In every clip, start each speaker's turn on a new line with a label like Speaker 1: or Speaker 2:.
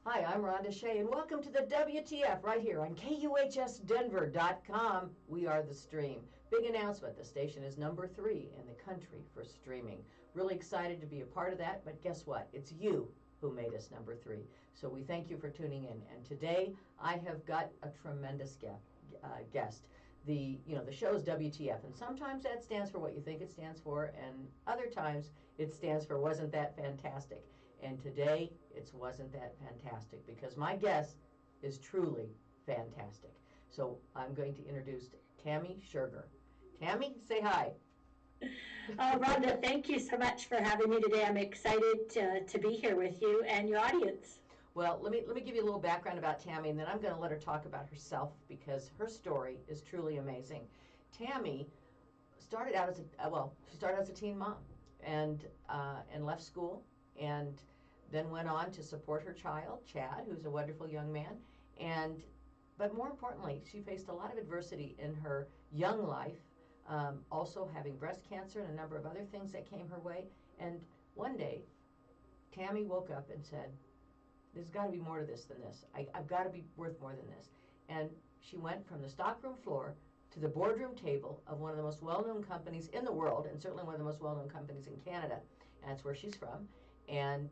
Speaker 1: Hi, I'm Rhonda Shea, and welcome to the WTF right here on KUHSdenver.com. We are the stream. Big announcement, the station is number 3 in the country for streaming. Really excited to be a part of that, but guess what? It's you who made us number 3. So we thank you for tuning in. And today I have got a tremendous guest. The show is WTF, and sometimes that stands for what you think it stands for, and other times it stands for wasn't that fantastic. And today it wasn't that fantastic because my guest is truly fantastic. So I'm going to introduce Tammy Scherger. Tammy, say hi.
Speaker 2: Rhonda, thank you so much for having me today. I'm excited to be here with you and your audience.
Speaker 1: Well, let me give you a little background about Tammy, and then I'm going to let her talk about herself because her story is truly amazing. Tammy started out as a teen mom and left school and then went on to support her child, Chad, who's a wonderful young man. But more importantly, she faced a lot of adversity in her young life, also having breast cancer and a number of other things that came her way. And one day, Tammy woke up and said, there's got to be more to this than this. I've got to be worth more than this. And she went from the stockroom floor to the boardroom table of one of the most well-known companies in the world, and certainly one of the most well-known companies in Canada, and that's where she's from, and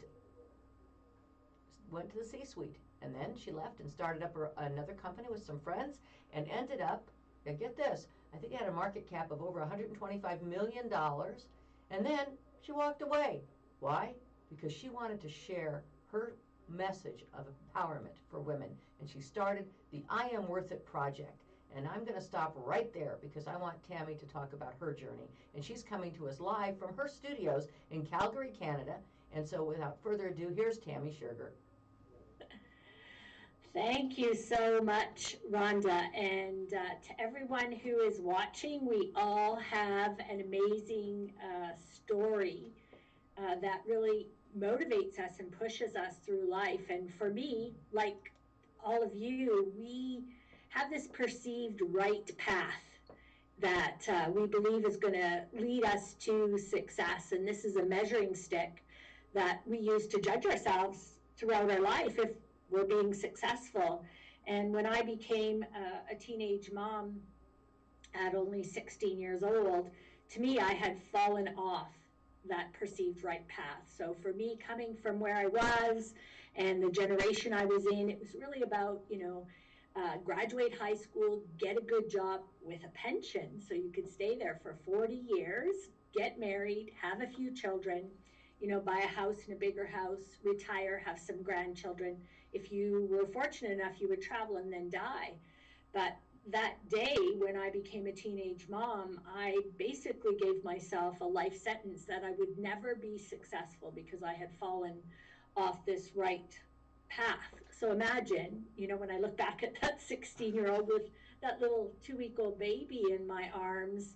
Speaker 1: went to the C-suite. And then she left and started up another company with some friends and ended up, get this, I think it had a market cap of over $125 million, and then she walked away. Why? Because she wanted to share her message of empowerment for women, and she started the I Am Worth It project. And I'm going to stop right there because I want Tammy to talk about her journey. And she's coming to us live from her studios in Calgary, Canada. And so without further ado, here's Tammy Scherger.
Speaker 2: Thank you so much, Rhonda. And to everyone who is watching, we all have an amazing story that really motivates us and pushes us through life. And for me, like all of you, we have this perceived right path that we believe is going to lead us to success. And this is a measuring stick that we use to judge ourselves throughout our life if we're being successful. And when I became a teenage mom at only 16 years old, to me, I had fallen off that perceived right path. So for me, coming from where I was and the generation I was in, it was really about, graduate high school, get a good job with a pension so you could stay there for 40 years, get married, have a few children, buy a house and a bigger house, retire, have some grandchildren. If you were fortunate enough, you would travel and then die. But that day when I became a teenage mom, I basically gave myself a life sentence that I would never be successful because I had fallen off this right path. So imagine, when I look back at that 16-year-old with that little 2-week-old baby in my arms,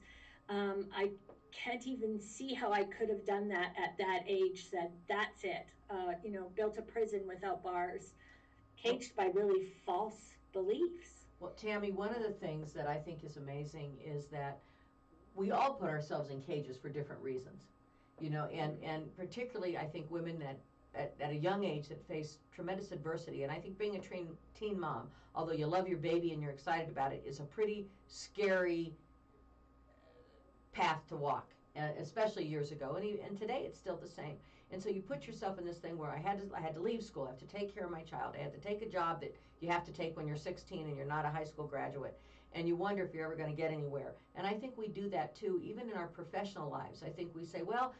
Speaker 2: I can't even see how I could have done that at that age, said, that's it, built a prison without bars, caged by really false beliefs.
Speaker 1: Well, Tammy, one of the things that I think is amazing is that we all put ourselves in cages for different reasons, and particularly I think women that at a young age that face tremendous adversity. And I think being a teen mom, although you love your baby and you're excited about it, is a pretty scary path to walk, especially years ago, and today it's still the same. And so you put yourself in this thing where I had to leave school, I have to take care of my child, I had to take a job that you have to take when you're 16 and you're not a high school graduate, and you wonder if you're ever going to get anywhere. And I think we do that too, even in our professional lives. I think we say, well,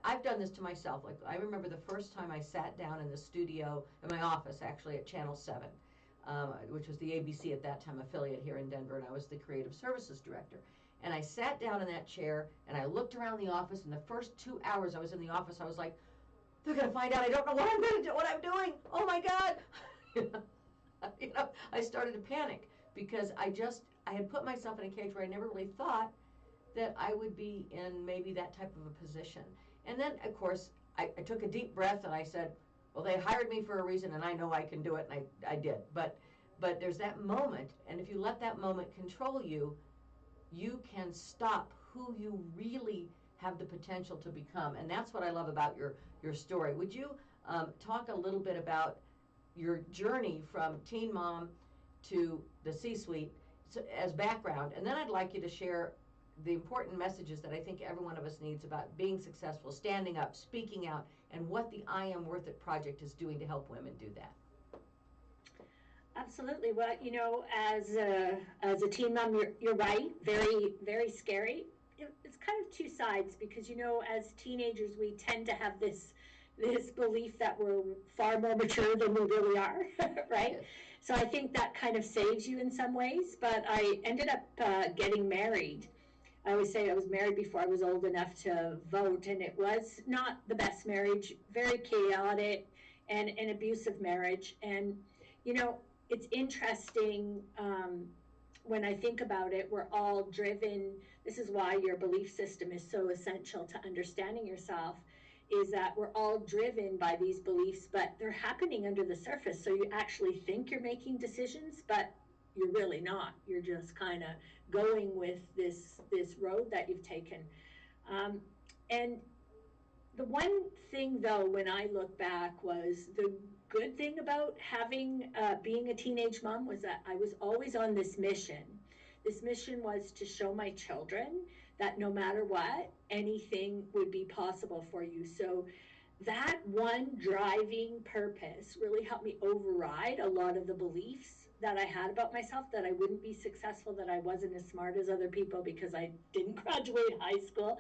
Speaker 1: I've done this to myself. Like, I remember the first time I sat down in the studio, in my office actually, at Channel 7, which was the ABC at that time affiliate here in Denver, and I was the creative services director. And I sat down in that chair and I looked around the office, and the first 2 hours I was in the office, I was like, they're going to find out I don't know what I'm going to do, what I'm doing. Oh my God. I started to panic because I had put myself in a cage where I never really thought that I would be in maybe that type of a position. And then, of course, I took a deep breath and I said, well, they hired me for a reason and I know I can do it, and I did. But there's that moment, and if you let that moment control you, you can stop who you really have the potential to become. And that's what I love about your story. Would you talk a little bit about your journey from teen mom to the C-suite as background, and then I'd like you to share the important messages that I think every one of us needs about being successful, standing up, speaking out, and what the I Am Worth It project is doing to help women do that.
Speaker 2: Absolutely. Well, as a teen mom, you're right. Very, very scary. It's kind of two sides because as teenagers we tend to have this belief that we're far more mature than we really are, right?
Speaker 1: Yes.
Speaker 2: So I think that kind of saves you in some ways. But I ended up getting married. I always say I was married before I was old enough to vote, and it was not the best marriage, very chaotic and an abusive marriage. And it's interesting when I think about it, we're all driven. This is why your belief system is so essential to understanding yourself, is that we're all driven by these beliefs, but they're happening under the surface. So you actually think you're making decisions, but you're really not. You're just kind of going with this road that you've taken. And the one thing, though, when I look back, was the good thing about being a teenage mom was that I was always on this mission. This mission was to show my children that no matter what, anything would be possible for you. So that one driving purpose really helped me override a lot of the beliefs that I had about myself, that I wouldn't be successful, that I wasn't as smart as other people because I didn't graduate high school,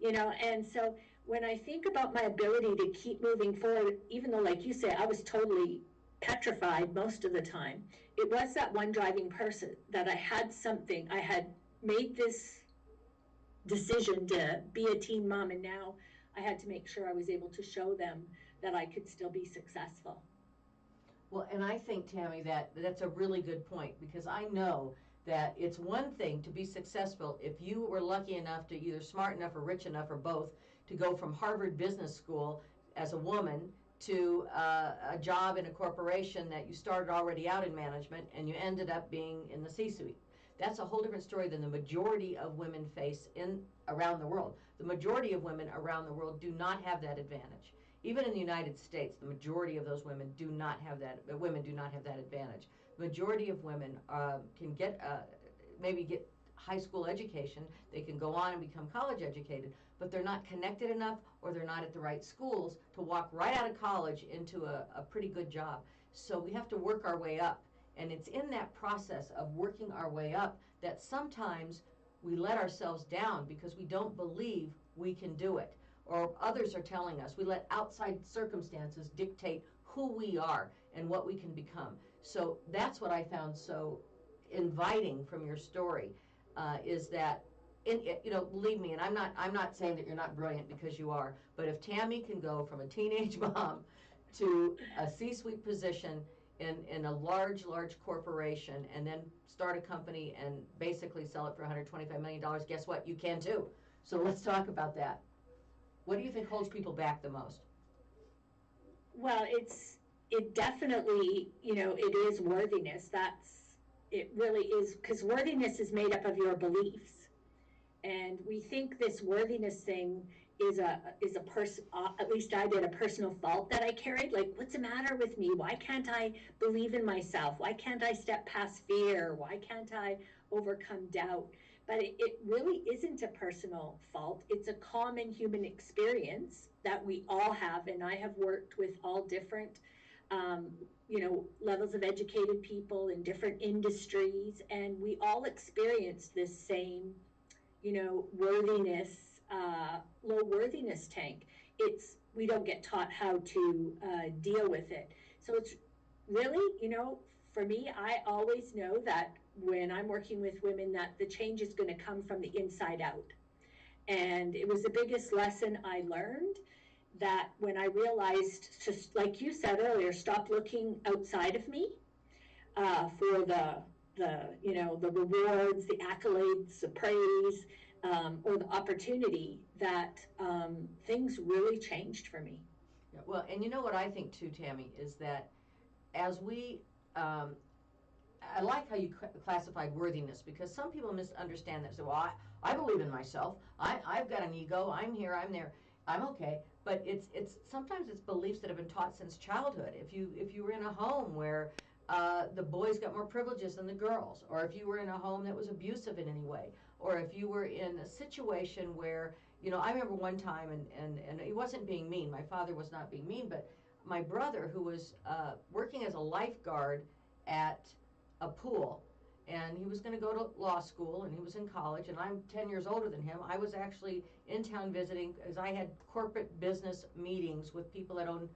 Speaker 2: and so when I think about my ability to keep moving forward, even though, like you say, I was totally petrified most of the time, it was that one driving person that I had something. I had made this decision to be a teen mom, and now I had to make sure I was able to show them that I could still be successful.
Speaker 1: Well, and I think, Tammy, that's a really good point, because I know that it's one thing to be successful if you were lucky enough to either smart enough or rich enough or both to go from Harvard Business School as a woman to a job in a corporation that you started already out in management and you ended up being in the C-suite. That's a whole different story than the majority of women face around the world. The majority of women around the world do not have that advantage. Even in the United States, the majority of those women do not have that. Women do not have that advantage. The majority of women can maybe get high school education. They can go on and become college educated, but they're not connected enough, or they're not at the right schools to walk right out of college into a pretty good job. So we have to work our way up. And it's in that process of working our way up that sometimes we let ourselves down because we don't believe we can do it, or others are telling us. We let outside circumstances dictate who we are and what we can become. So that's what I found so inviting from your story, is that, believe me, and I'm not saying that you're not brilliant, because you are, but if Tammy can go from a teenage mom to a C-suite position in a large corporation, and then start a company and basically sell it for $125 million, guess what? You can too. So let's talk about that. What do you think holds people back the most?
Speaker 2: Well, it definitely, it is worthiness. It really is, because worthiness is made up of your beliefs. And we think this worthiness thing is a person, at least I did, a personal fault that I carried. Like, what's the matter with me? Why can't I believe in myself? Why can't I step past fear? Why can't I overcome doubt? But it really isn't a personal fault. It's a common human experience that we all have. And I have worked with all different, levels of educated people in different industries. And we all experience this same, worthiness, low worthiness tank. We don't get taught how to deal with it. So it's really, for me, I always know that when I'm working with women, that the change is going to come from the inside out. And it was the biggest lesson I learned, that when I realized, just like you said earlier, stop looking outside of me for the rewards, the accolades, the praise, or the opportunity, that things really changed for me.
Speaker 1: Yeah, well, and you know what I think too, Tammy, is that as we, I like how you classified worthiness, because some people misunderstand that. So, well, I believe in myself. I've got an ego. I'm here. I'm there. I'm okay, but it's sometimes it's beliefs that have been taught since childhood. If you were in a home where the boys got more privileges than the girls, or if you were in a home that was abusive in any way, or if you were in a situation where, I remember one time, and he wasn't being mean. My father was not being mean, but my brother, who was working as a lifeguard at a pool, and he was going to go to law school, and he was in college, and I'm 10 years older than him. I was actually in town visiting, as I had corporate business meetings with people that own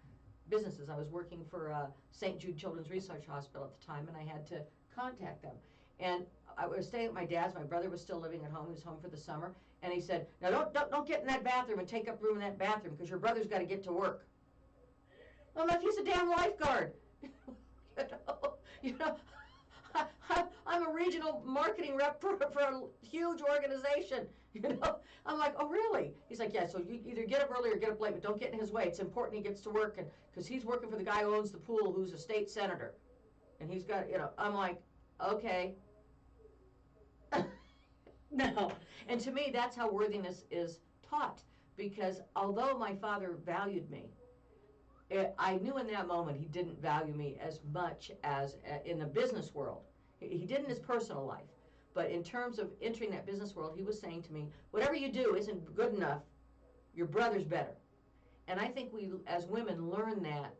Speaker 1: businesses. I was working for St. Jude Children's Research Hospital at the time, and I had to contact them. And I was staying at my dad's. My brother was still living at home. He was home for the summer, and he said, "Now don't get in that bathroom and take up room in that bathroom, because your brother's got to get to work." I'm like, he's a damn lifeguard. you know, I'm a regional marketing rep for a huge organization. I'm like, oh really? He's like, yeah. So you either get up early or get up late, but don't get in his way. It's important he gets to work, and because he's working for the guy who owns the pool, who's a state senator, and he's got, I'm like, okay. No. And to me, that's how worthiness is taught. Because although my father valued me, I knew in that moment he didn't value me as much as in the business world. He did in his personal life. But in terms of entering that business world, he was saying to me, whatever you do isn't good enough. Your brother's better. And I think we, as women, learn that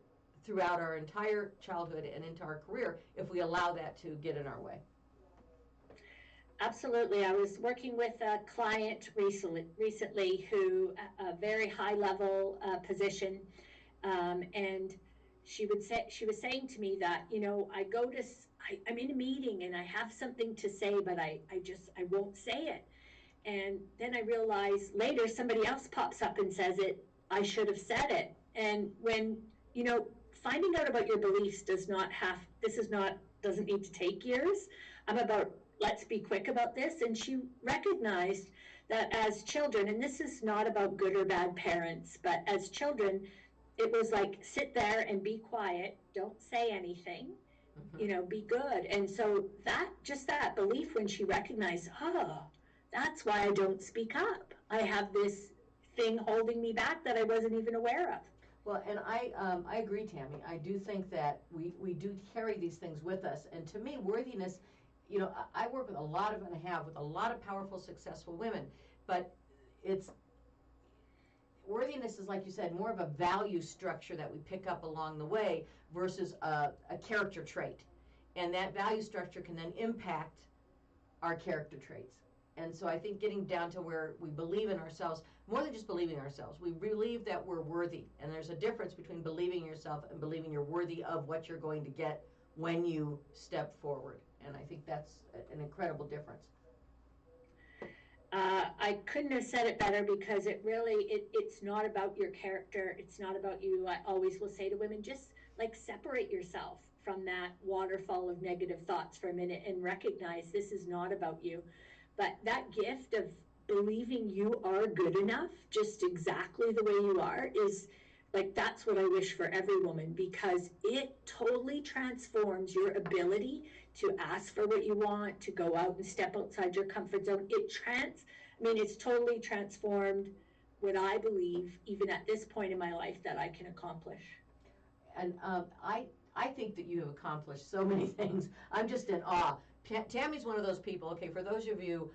Speaker 1: throughout our entire childhood and into our career if we allow that to get in our way.
Speaker 2: Absolutely. I was working with a client recently who, a very high level position, and she was saying to me that, I'm in a meeting and I have something to say, but I won't say it. And then I realize later somebody else pops up and says it, I should have said it. And when, finding out about your beliefs doesn't need to take years. I'm about, let's be quick about this. And she recognized that as children, and this is not about good or bad parents, but as children, it was like, sit there and be quiet, don't say anything, be good. And so that belief, when she recognized, that's why I don't speak up. I have this thing holding me back that I wasn't even aware of.
Speaker 1: Well, and I agree, Tammy. I do think that we do carry these things with us. And to me, worthiness, I work with a lot of, and I have, with a lot of powerful, successful women. But worthiness is, like you said, more of a value structure that we pick up along the way versus a character trait. And that value structure can then impact our character traits. And so I think getting down to where we believe in ourselves, more than just believing ourselves, we believe that we're worthy. And there's a difference between believing yourself and believing you're worthy of what you're going to get when you step forward. And I think that's an incredible difference.
Speaker 2: I couldn't have said it better, because it's not about your character. It's not about you. I always will say to women, just separate yourself from that waterfall of negative thoughts for a minute and recognize this is not about you. But that gift of believing you are good enough, just exactly the way you are, is that's what I wish for every woman, because it totally transforms your ability to ask for what you want, to go out and step outside your comfort zone. It's totally transformed what I believe, even at this point in my life, that I can accomplish.
Speaker 1: And I think that you have accomplished so many things. I'm just in awe. Tammy's one of those people. Okay, for those of you,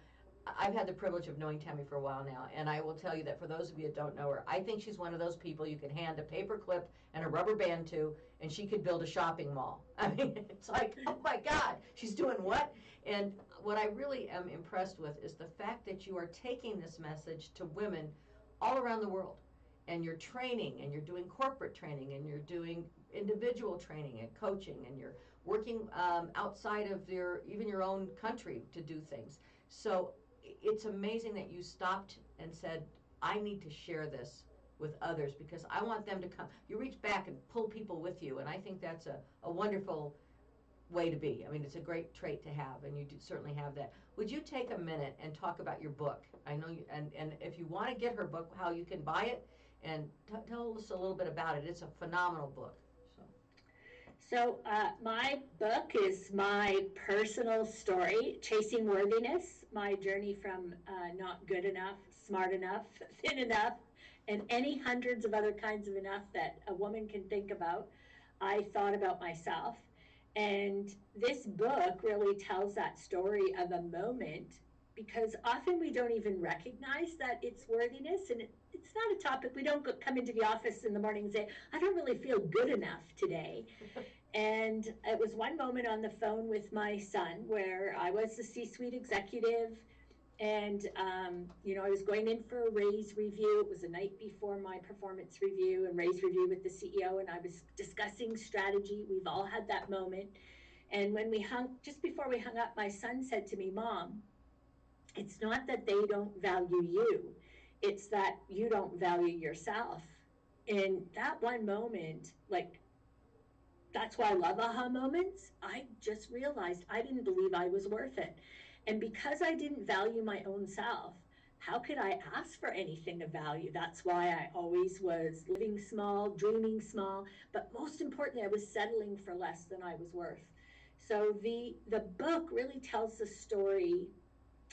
Speaker 1: I've had the privilege of knowing Tammy for a while now, and I will tell you that for those of you that don't know her, I think she's one of those people you could hand a paper clip and a rubber band to, and she could build a shopping mall. I mean, it's like, oh my God, she's doing what? And what I really am impressed with is the fact that you are taking this message to women all around the world, and you're training, and you're doing corporate training, and you're doing individual training and coaching, and you're working outside of even your own country to do things. So it's amazing that you stopped and said, I need to share this with others, because I want them to come. You reach back and pull people with you, and I think that's a wonderful way to be. I mean, it's a great trait to have, and you certainly have that. Would you take a minute and talk about your book? I know you, and if you want to get her book, how you can buy it, and tell us a little bit about it. It's a phenomenal book.
Speaker 2: So my book is my personal story, Chasing Worthiness, my journey from not good enough, smart enough, thin enough, and any hundreds of other kinds of enough that a woman can think about, I thought about myself. And this book really tells that story of a moment, because often we don't even recognize that it's worthiness, and it's not a topic. We don't come into the office in the morning and say, I don't really feel good enough today. And it was one moment on the phone with my son where I was the C-suite executive, and I was going in for a raise review. It was the night before my performance review and raise review with the CEO, and I was discussing strategy. We've all had that moment. And when just before we hung up, my son said to me, Mom, it's not that they don't value you, it's that you don't value yourself. And that one moment, like, that's why I love aha moments. I just realized I didn't believe I was worth it. And because I didn't value my own self, how could I ask for anything of value? That's why I always was living small, dreaming small, but most importantly, I was settling for less than I was worth. So the book really tells the story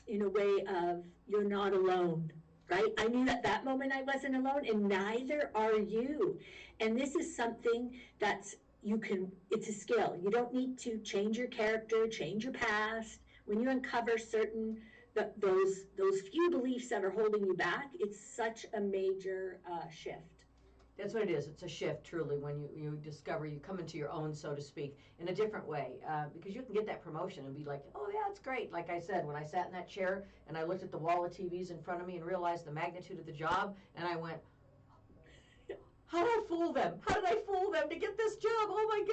Speaker 2: in a way of you're not alone, right? I knew at that moment I wasn't alone, and neither are you. And this is something that's it's a skill. You don't need to change your character, change your past. When you uncover certain those few beliefs that are holding you back, it's such a major shift.
Speaker 1: That's what it is. It's a shift, truly, when you discover, you come into your own, so to speak, in a different way. Because you can get that promotion and be like, oh, yeah, it's great. Like I said, when I sat in that chair and I looked at the wall of TVs in front of me and realized the magnitude of the job, and I went, how did I fool them? How did I fool them to get this job? Oh, my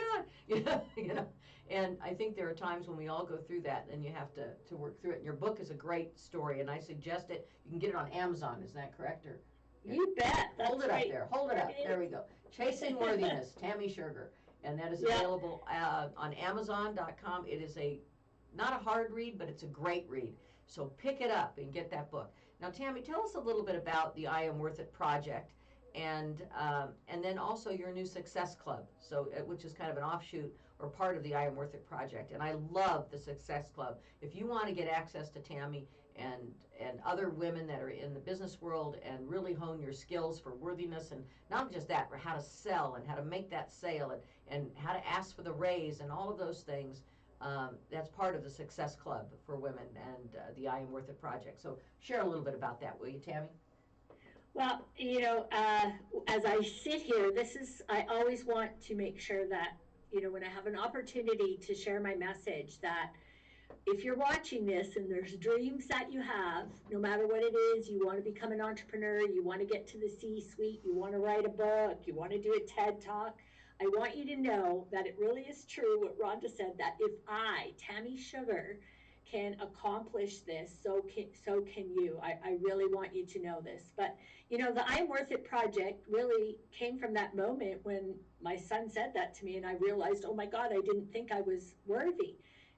Speaker 1: God. You know. And I think there are times when we all go through that, and you have to work through it. And your book is a great story, and I suggest it. You can get it on Amazon. Is that correct? Or
Speaker 2: you bet. That's
Speaker 1: hold it
Speaker 2: right.
Speaker 1: up there. Hold it up. There we go. Chasing Worthiness, Tammy Sugar. And that is available on Amazon.com. It is not a hard read, but it's a great read. So pick it up and get that book. Now, Tammy, tell us a little bit about the I Am Worth It project, and then also your new Success Club, which is kind of an offshoot or part of the I Am Worth It project. And I love the Success Club. If you want to get access to Tammy and other women that are in the business world and really hone your skills for worthiness, and not just that, but how to sell and how to make that sale, and how to ask for the raise and all of those things, that's part of the Success Club for women and the I Am Worth It project. So share a little bit about that, will you, Tammy?
Speaker 2: Well, as I sit here, I always want to make sure that, when I have an opportunity to share my message, that if you're watching this and there's dreams that you have, no matter what it is, you want to become an entrepreneur, you want to get to the C-suite, you want to write a book, you want to do a TED Talk, I want you to know that it really is true what Rhonda said, that if I, Tammy Sugar, can accomplish this, so can you. I really want you to know this. But, the I Am Worth It project really came from that moment when my son said that to me, and I realized, oh my God, I didn't think I was worthy.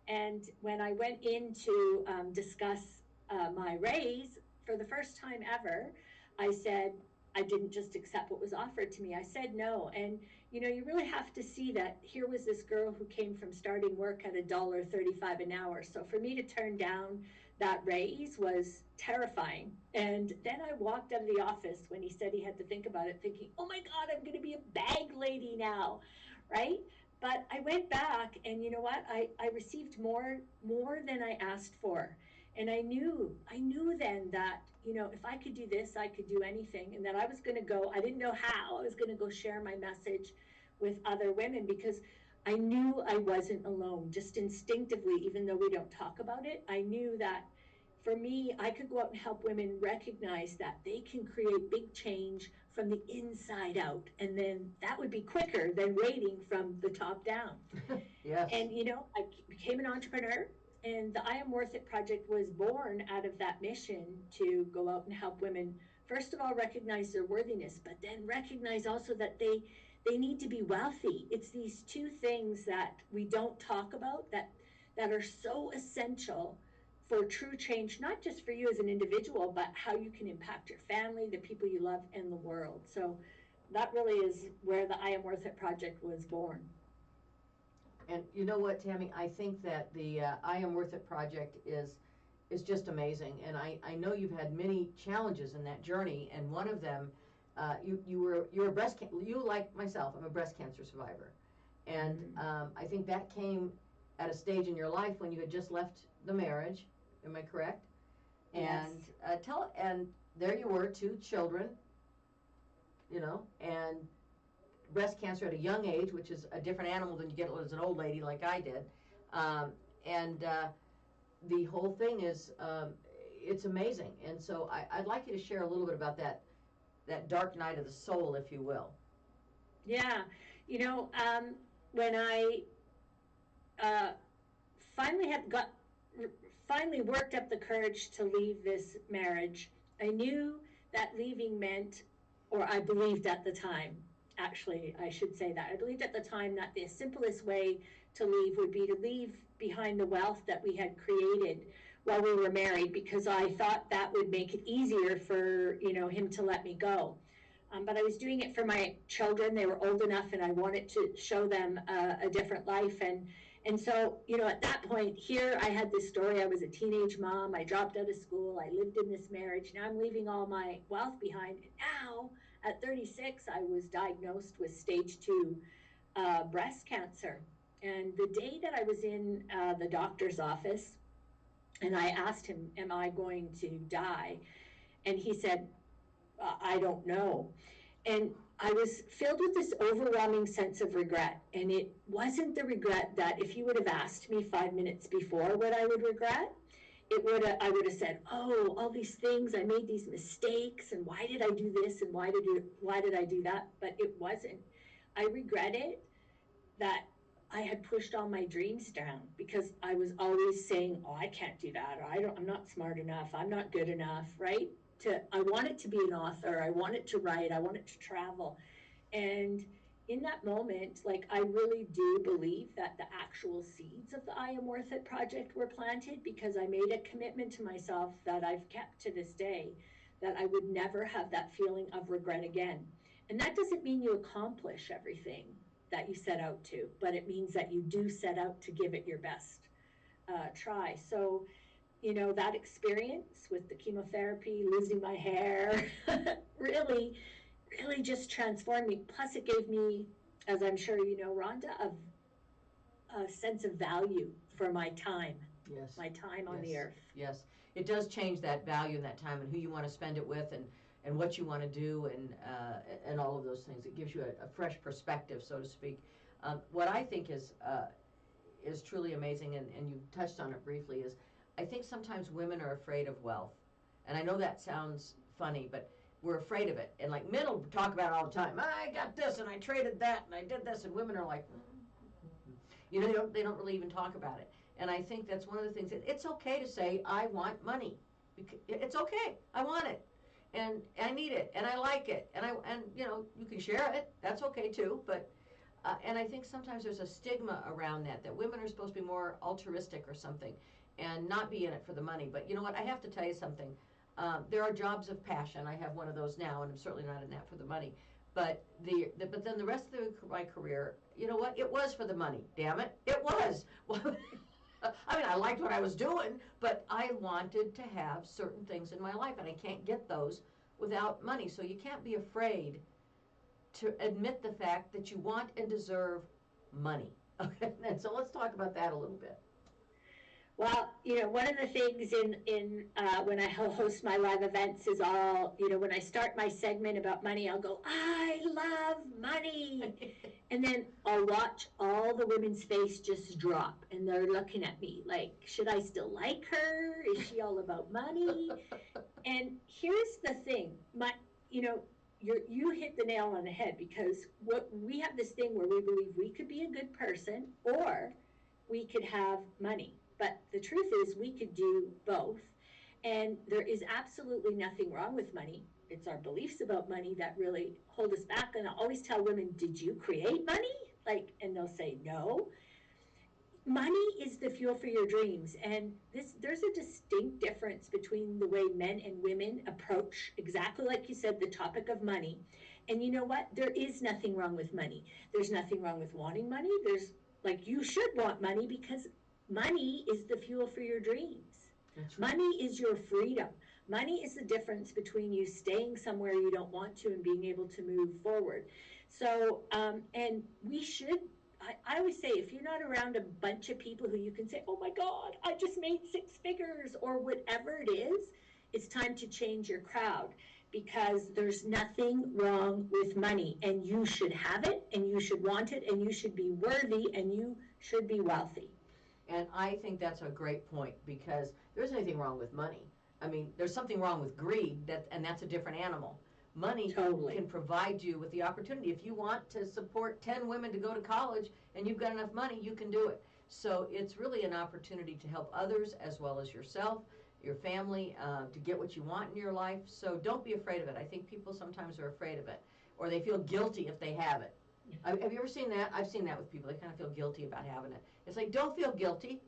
Speaker 2: And when I went in to discuss my raise for the first time ever, I said, I didn't just accept what was offered to me. I said no. And, you really have to see that here was this girl who came from starting work at $1.35 an hour. So for me to turn down that raise was terrifying. And then I walked out of the office when he said he had to think about it, thinking, oh my God, I'm going to be a bag lady now, right? But I went back, and you know what? I received more than I asked for. And I knew then that, if I could do this, I could do anything. And that I was going to go, I didn't know how, I was going to go share my message with other women, because I knew I wasn't alone. Just instinctively, even though we don't talk about it, I knew that for me, I could go out and help women recognize that they can create big change from the inside out. And then that would be quicker than waiting from the top down.
Speaker 1: Yes.
Speaker 2: And, I became an entrepreneur, and the I Am Worth It project was born out of that mission to go out and help women, first of all, recognize their worthiness, but then recognize also that they need to be wealthy. It's these two things that we don't talk about that are so essential for true change, not just for you as an individual, but how you can impact your family, the people you love, and the world. So that really is where the I Am Worth It project was born.
Speaker 1: And you know what, Tammy? I think that the I Am Worth It project is just amazing. And I know you've had many challenges in that journey, and one of them you were you like myself. I'm a breast cancer survivor, and I think that came at a stage in your life when you had just left the marriage. Am I correct?
Speaker 2: Yes.
Speaker 1: And there you were, 2 children, and breast cancer at a young age, which is a different animal than you get as an old lady like I did. And the whole thing is, it's amazing. And so I'd like you to share a little bit about that dark night of the soul, if you will.
Speaker 2: Yeah. When I finally finally worked up the courage to leave this marriage, I knew that leaving meant, or I believed at the time, actually, I should say that. I believed at the time that the simplest way to leave would be to leave behind the wealth that we had created while we were married, because I thought that would make it easier for, him to let me go. But I was doing it for my children. They were old enough, and I wanted to show them a different life. And so, at that point here, I had this story. I was a teenage mom. I dropped out of school. I lived in this marriage. Now I'm leaving all my wealth behind. And now, at 36, I was diagnosed with stage 2 breast cancer. And the day that I was in the doctor's office, and I asked him, am I going to die? And he said, I don't know. And I was filled with this overwhelming sense of regret. And it wasn't the regret that if you would have asked me 5 minutes before what I would regret, I would have said, oh, all these things, I made these mistakes, and why did I do this, and why did I do that? But it wasn't. I regretted that I had pushed all my dreams down, because I was always saying, oh, I can't do that, or I'm not smart enough, I'm not good enough, right? I wanted to be an author, I wanted to write, I wanted to travel. And in that moment, I really do believe that the actual seeds of the I Am Worth It project were planted, because I made a commitment to myself that I've kept to this day, that I would never have that feeling of regret again. And that doesn't mean you accomplish everything that you set out to, but it means that you do set out to give it your best try. So, that experience with the chemotherapy, losing my hair, really just transformed me. Plus, it gave me, as I'm sure you know, Rhonda, a sense of value for my time.
Speaker 1: Yes.
Speaker 2: My time on the earth.
Speaker 1: Yes. It does change that value in that time, and who you want to spend it with, and what you want to do, and all of those things. It gives you a fresh perspective, so to speak. What I think is truly amazing, and you touched on it briefly, is I think sometimes women are afraid of wealth. And I know that sounds funny, but we're afraid of it. And men will talk about it all the time. I got this, and I traded that, and I did this, and women are like, they don't really even talk about it. And I think that's one of the things. It's okay to say, I want money. It's okay. I want it. And I need it, and I like it, and you can share it. That's okay too. But and I think sometimes there's a stigma around that women are supposed to be more altruistic or something, and not be in it for the money. But you know what? I have to tell you something. There are jobs of passion. I have one of those now, and I'm certainly not in that for the money. But but then the rest of my career, you know what? It was for the money. Damn it, it was. I mean, I liked what I was doing, but I wanted to have certain things in my life, and I can't get those without money. So you can't be afraid to admit the fact that you want and deserve money. Okay, and so let's talk about that a little bit.
Speaker 2: Well, one of the things in when I host my live events is when I start my segment about money, I'll go, I love money. And then I'll watch all the women's face just drop, and they're looking at me like, should I still like her? Is she all about money? And here's the thing, you hit the nail on the head, because we have this thing where we believe we could be a good person or we could have money. But the truth is, we could do both. And there is absolutely nothing wrong with money. It's our beliefs about money that really hold us back. And I always tell women, did you create money? And they'll say, no. Money is the fuel for your dreams. And there's a distinct difference between the way men and women approach, exactly like you said, the topic of money. And you know what? There is nothing wrong with money. There's nothing wrong with wanting money. You should want money, because money is the fuel for your dreams.
Speaker 1: That's right.
Speaker 2: Money is your freedom. Money is the difference between you staying somewhere you don't want to and being able to move forward. So, and we should, I always say, if you're not around a bunch of people who you can say, oh my God, I just made 6 figures, or whatever it is, it's time to change your crowd, because there's nothing wrong with money, and you should have it, and you should want it, and you should be worthy, and you should be wealthy.
Speaker 1: And I think that's a great point, because there isn't anything wrong with money. I mean, there's something wrong with greed, and that's a different animal. Money
Speaker 2: Totally.
Speaker 1: can provide you with the opportunity. If you want to support 10 women to go to college and you've got enough money, you can do it. So it's really an opportunity to help others as well as yourself, your family, to get what you want in your life. So don't be afraid of it. I think people sometimes are afraid of it, or they feel guilty if they have it. Have you ever seen that? I've seen that with people. They kind of feel guilty about having it. It's like, don't feel guilty,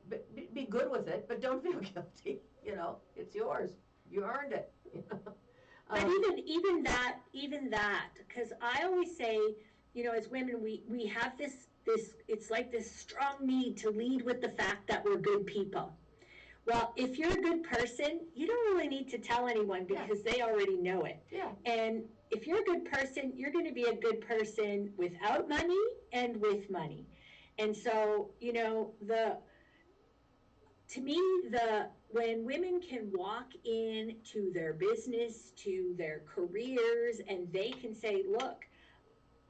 Speaker 1: but be good with it, but don't feel guilty. You know, it's yours. You earned it. You know?
Speaker 2: But even that, because I always say, you know, as women, we have this it's like this strong need to lead with the fact that we're good people. Well, if you're a good person, you don't really need to tell anyone, because they already know it.
Speaker 1: Yeah.
Speaker 2: And if you're a good person, you're going to be a good person without money and with money. And so, you know, to me, when women can walk into their business, to their careers, and they can say, look,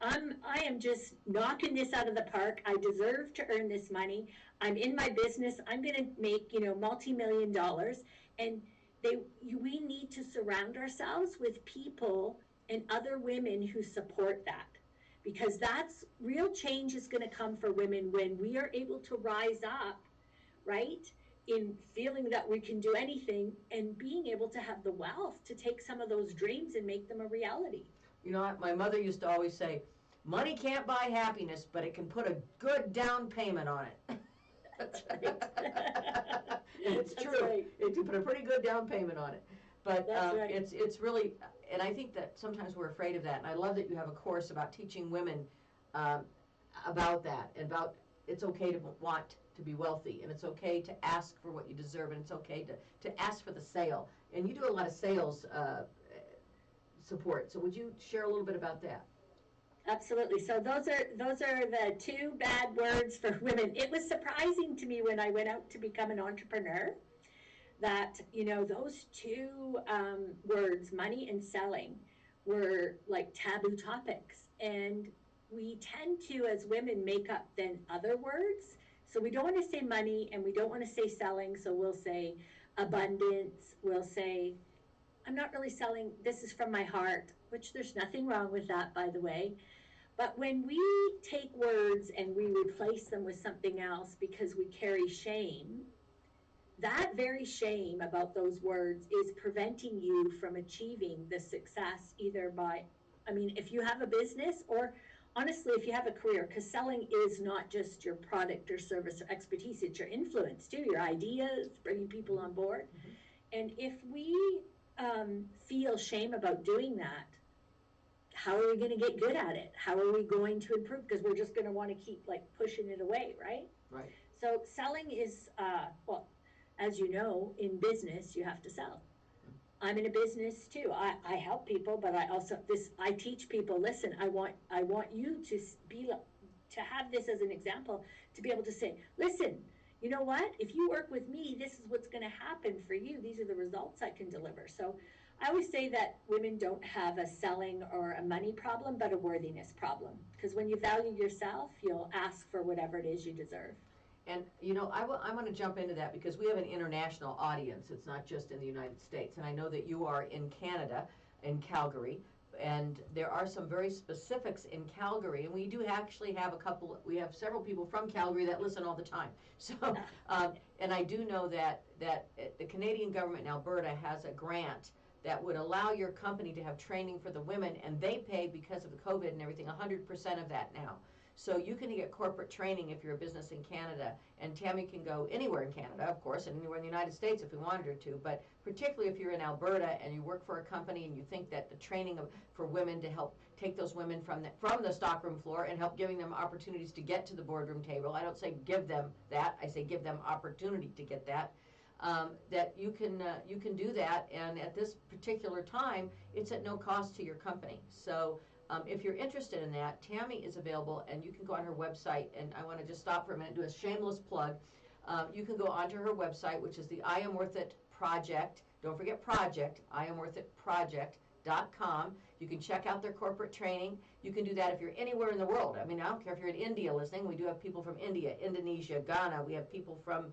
Speaker 2: I am just knocking this out of the park. I deserve to earn this money. I'm in my business. I'm going to make, you know, multi-million dollars. And we need to surround ourselves with people and other women who support that, because that's real change is going to come for women when we are able to rise up, right, in feeling that we can do anything and being able to have the wealth to take some of those dreams and make them a reality.
Speaker 1: You know what? My mother used to always say, money can't buy happiness, but it can put a good down payment on it.
Speaker 2: That's right.
Speaker 1: And it's
Speaker 2: That's
Speaker 1: true.
Speaker 2: right.
Speaker 1: It can put a pretty good down payment on it. But
Speaker 2: right.
Speaker 1: it's really, and I think that sometimes we're afraid of that. And I love that you have a course about teaching women about that, and about it's okay to want to be wealthy, and it's okay to ask for what you deserve, and it's okay to ask for the sale. And you do a lot of sales support. So would you share a little bit about that?
Speaker 2: Absolutely. So those are the 2 bad words for women. It was surprising to me when I went out to become an entrepreneur that, you know, those 2 words, money and selling, were like taboo topics. And we tend to, as women, make up then other words. So we don't want to say money, and we don't want to say selling. So we'll say abundance. We'll say, I'm not really selling. This is from my heart, which there's nothing wrong with that, by the way. But when we take words and we replace them with something else because we carry shame, that very shame about those words is preventing you from achieving the success, either by, I mean, if you have a business, or honestly, if you have a career, because selling is not just your product or service or expertise, it's your influence too, your ideas, bringing people on board. Mm-hmm. And if we feel shame about doing that, how are we going to get good at it? How are we going to improve? Because we're just going to want to keep like pushing it away, right?
Speaker 1: Right.
Speaker 2: So selling is, well, as you know, in business, you have to sell. I'm in a business too. I help people, but I teach people, listen, I want you to have this as an example, to be able to say, listen, you know what? If you work with me, this is what's going to happen for you. These are the results I can deliver. So I always say that women don't have a selling or a money problem, but a worthiness problem. Because when you value yourself, you'll ask for whatever it is you deserve.
Speaker 1: And, you know, I want to jump into that, because we have an international audience. It's not just in the United States. And I know that you are in Canada, in Calgary, and there are some very specifics in Calgary. And we do actually have we have several people from Calgary that listen all the time. So, and I do know that the Canadian government in Alberta has a grant that would allow your company to have training for the women, and they pay, because of the COVID and everything, 100% of that now. So you can get corporate training if you're a business in Canada, and Tammy can go anywhere in Canada, of course, and anywhere in the United States if we wanted her to, but particularly if you're in Alberta and you work for a company and you think that the training for women to help take those women from the stockroom floor and help giving them opportunities to get to the boardroom table. I don't say give them that, I say give them opportunity to get that. that you can do that, and at this particular time, it's at no cost to your company. So if you're interested in that, Tammy is available, and you can go on her website, and I want to just stop for a minute and do a shameless plug. You can go onto her website, which is the I Am Worth It Project. Don't forget project, IamWorthItProject.com. You can check out their corporate training. You can do that if you're anywhere in the world. I mean, I don't care if you're in India listening. We do have people from India, Indonesia, Ghana. We have people from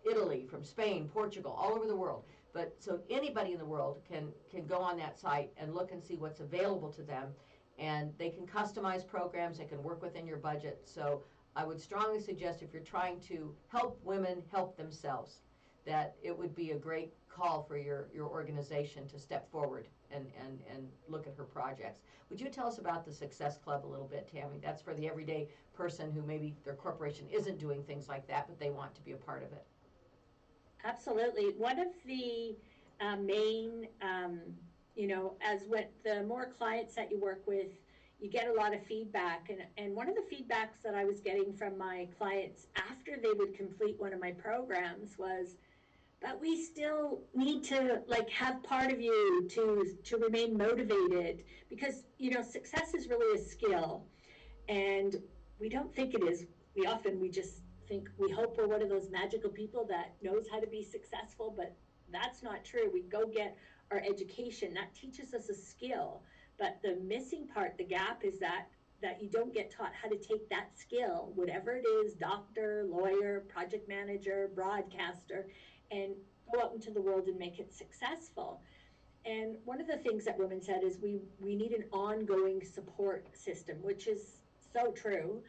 Speaker 1: Italy, from Spain, Portugal, all over the world. But so anybody in the world can go on that site and look and see what's available to them. And they can customize programs. They can work within your budget. So I would strongly suggest, if you're trying to help women help themselves, that it would be a great call for your organization to step forward and look at her projects. Would you tell us about the Success Club a little bit, Tammy? That's for the everyday person who maybe their corporation isn't doing things like that, but they want to be a part of it.
Speaker 2: Absolutely. One of the main, as with the more clients that you work with, you get a lot of feedback. And one of the feedbacks that I was getting from my clients after they would complete one of my programs was, but we still need to have part of you to remain motivated, because, success is really a skill, and we don't think it is. We just think, we hope we're one of those magical people that knows how to be successful, but that's not true. We go get our education. That teaches us a skill. But the missing part, the gap, is that you don't get taught how to take that skill, whatever it is, doctor, lawyer, project manager, broadcaster, and go out into the world and make it successful. And one of the things that women said is we need an ongoing support system, which is so true,